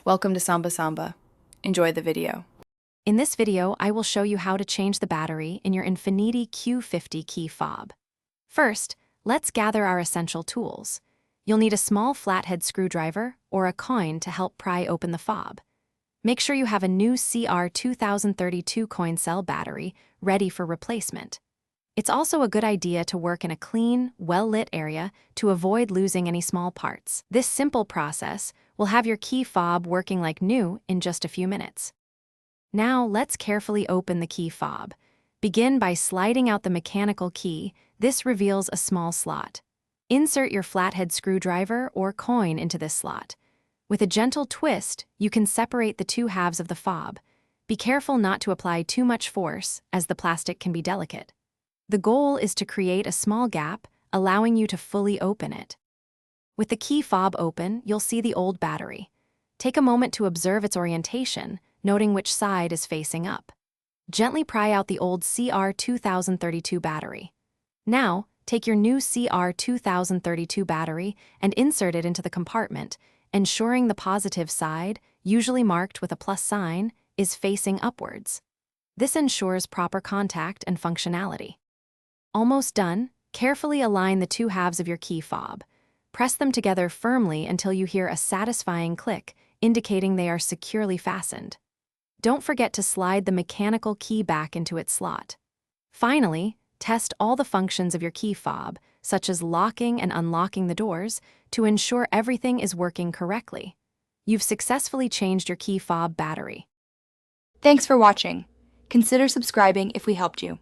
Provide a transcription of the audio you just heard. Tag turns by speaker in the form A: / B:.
A: Welcome to Samba Samba. Enjoy the video.
B: In this video, I will show you how to change the battery in your Infiniti Q50 key fob. First, let's gather our essential tools. You'll need a small flathead screwdriver or a coin to help pry open the fob. Make sure you have a new CR2032 coin cell battery ready for replacement. It's also a good idea to work in a clean, well-lit area to avoid losing any small parts. This simple process will have your key fob working like new in just a few minutes. Now, let's carefully open the key fob. Begin by sliding out the mechanical key. This reveals a small slot. Insert your flathead screwdriver or coin into this slot. With a gentle twist, you can separate the two halves of the fob. Be careful not to apply too much force, as the plastic can be delicate. The goal is to create a small gap, allowing you to fully open it. With the key fob open, you'll see the old battery. Take a moment to observe its orientation, noting which side is facing up. Gently pry out the old CR2032 battery. Now, take your new CR2032 battery and insert it into the compartment, ensuring the positive side, usually marked with a plus sign, is facing upwards. This ensures proper contact and functionality. Almost done, carefully align the two halves of your key fob. Press them together firmly until you hear a satisfying click, indicating they are securely fastened. Don't forget to slide the mechanical key back into its slot. Finally, test all the functions of your key fob, such as locking and unlocking the doors, to ensure everything is working correctly. You've successfully changed your key fob battery.
A: Thanks for watching. Consider subscribing if we helped you.